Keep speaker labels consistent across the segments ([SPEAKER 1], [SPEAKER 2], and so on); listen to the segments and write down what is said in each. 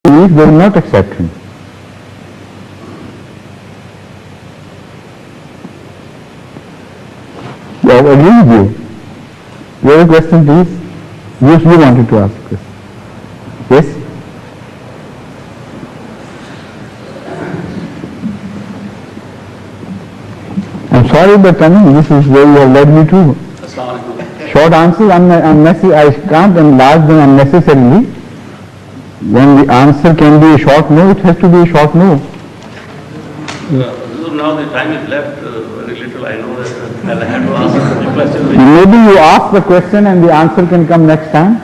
[SPEAKER 1] belief, they will not accept him. I agree with you. You have a question, please? You wanted to ask this. Yes? I'm sorry, but this is where you have led me to. Short answers, I can't enlarge them unnecessarily. When the answer can be a short no, it has to be a short no.
[SPEAKER 2] Now the time is left very little. I know that I'll have to ask the question.
[SPEAKER 1] Maybe you ask the question and the answer can come next time.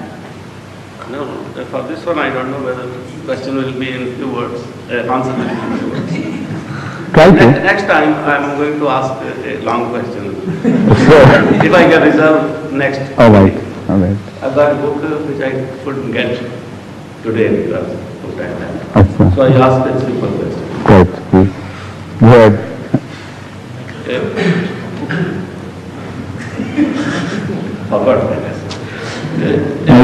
[SPEAKER 2] No, for this one I don't know whether the question will be in few words, answer will be in few words.
[SPEAKER 1] Try to.
[SPEAKER 2] Next time I'm going to ask a long question. If I can reserve next.
[SPEAKER 1] All right.
[SPEAKER 2] I've got a book which I couldn't get today because of time.
[SPEAKER 1] Okay.
[SPEAKER 2] So I asked a simple question.
[SPEAKER 1] Right, please. Go ahead.
[SPEAKER 2] Forgot my question.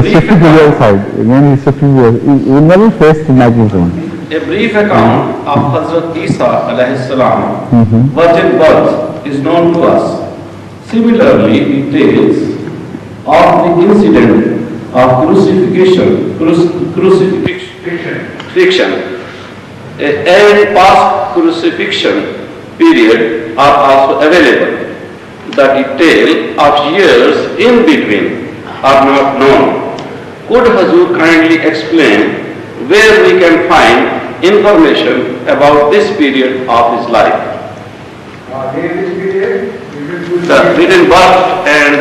[SPEAKER 1] He's shifting to the other side. Again, he's shifting to the other. You never face the microphone.
[SPEAKER 2] A brief account of Hazrat Isa alayhi salam, virgin birth, is known to us. Similarly, details of the incident of crucifixion, and past crucifixion period are also available. The detail of years in between are not known. Could Hazur kindly explain where we can find information about this period of his life? The written birth and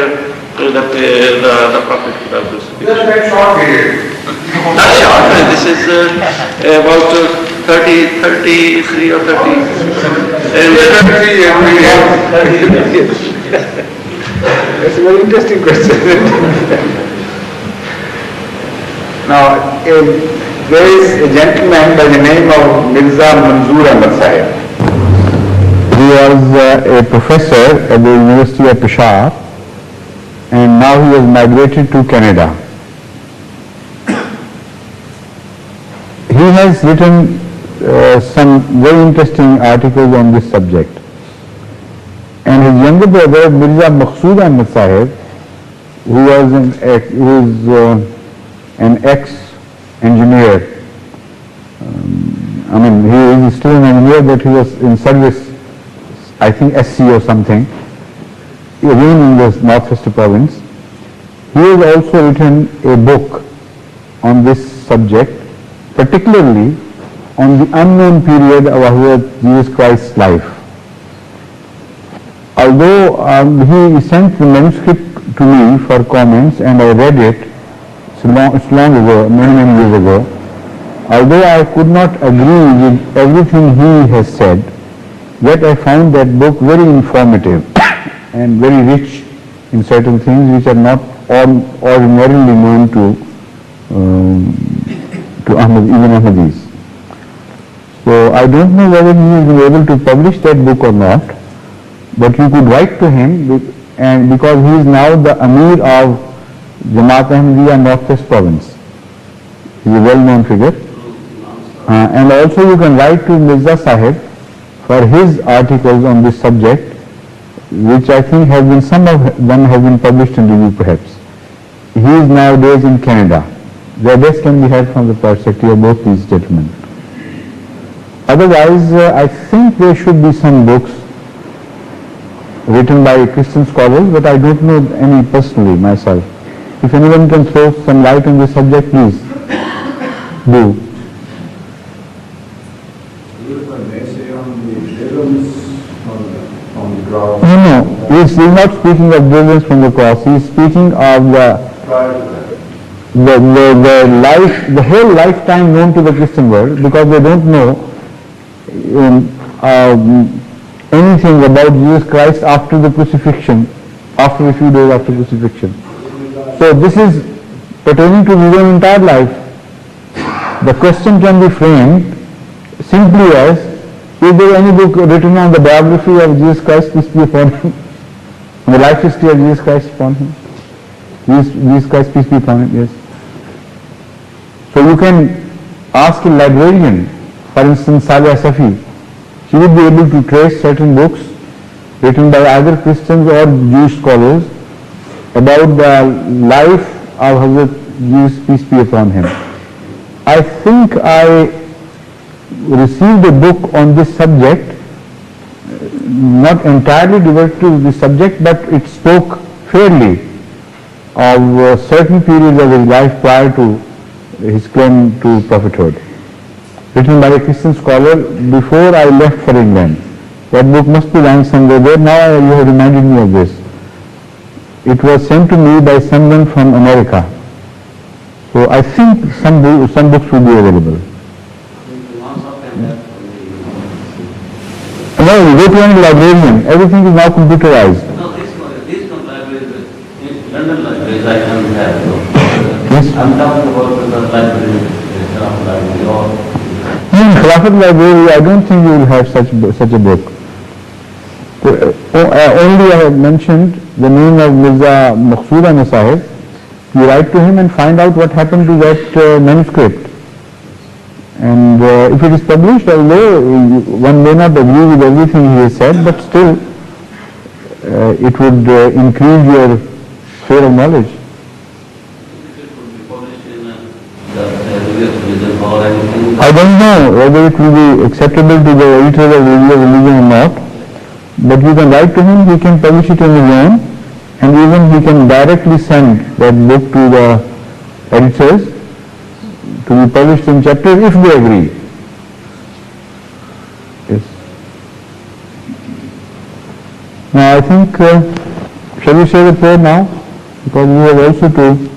[SPEAKER 2] the prophet crucifixion.
[SPEAKER 3] Just that short period.
[SPEAKER 2] Not short. This is about 33 or 30.
[SPEAKER 3] That's a very interesting question. Now, there is a gentleman by the name of Mirza Manzoor Ahmad Sahib.
[SPEAKER 1] He was a professor at the University of Peshawar and now he has migrated to Canada. He has written some very interesting articles on this subject. And his younger brother, Mirza Maqsood Ahmad Sahib, who was an ex-engineer. He is still an engineer, but he was in service, I think SC or something, again in the Northwestern province. He has also written a book on this subject, particularly on the unknown period of Hazrat Jesus Christ's life. Although he sent the manuscript to me for comments and I read it, it's long ago, many years ago, although I could not agree with everything he has said, yet I found that book very informative and very rich in certain things which are not ordinarily known to even Ahmadis. So I don't know whether he is able to publish that book or not, but you could write to him, and because he is now the Amir of Jamaat Ahmadiyya Northwest Province. He is a well-known figure. And also you can write to Mirza Sahib for his articles on this subject, which I think have been, some of them have been published in review perhaps. He is nowadays in Canada. The best can be had from the perspective of both these gentlemen. Otherwise, I think there should be some books written by Christian scholars, but I don't know any personally myself. If anyone can throw some light on this subject, please do. No, he is not speaking of deliverance from the cross. He is speaking of the whole lifetime known to the Christian world, because they don't know anything about Jesus Christ after the crucifixion, after a few days after crucifixion. So this is pertaining to his own entire life. The question can be framed simply as, is there any book written on the biography of Jesus Christ, peace be upon him, the life history of Jesus Christ upon him? Jesus Christ, peace be upon him, yes. So you can ask a librarian, for instance Salia Safi, she would be able to trace certain books written by either Christians or Jewish scholars about the life of Hazrat Jesus, peace be upon him. I think I received a book on this subject, not entirely devoted to this subject, but it spoke fairly of certain periods of his life prior to his claim to prophethood, written by a Christian scholar before I left for England. That book must be lying somewhere there. Now you have reminded me of this. It was sent to me by someone from America. So I think some books will be available. No, you go to any librarian. Everything is now computerized.
[SPEAKER 2] No, this library, London libraries I can have.
[SPEAKER 1] Yes.
[SPEAKER 2] I'm talking about the library, or
[SPEAKER 1] In Khilafat Library, I don't think you will have such a book. Only I have mentioned the name of Mirza Maqsood Ahmad Sahib. You write to him and find out what happened to that manuscript. And if it is published, although one may not agree with everything he has said, but still it would increase your sphere of knowledge.
[SPEAKER 2] it would be published in the religious religion or anything.
[SPEAKER 1] I don't know whether it will be acceptable to the editor of religion or not, but you can write to him, he can publish it on his own, and even he can directly send that book to the editors to be published in chapters if they agree. Yes. Now I think, shall we say the prayer now? Because we have also to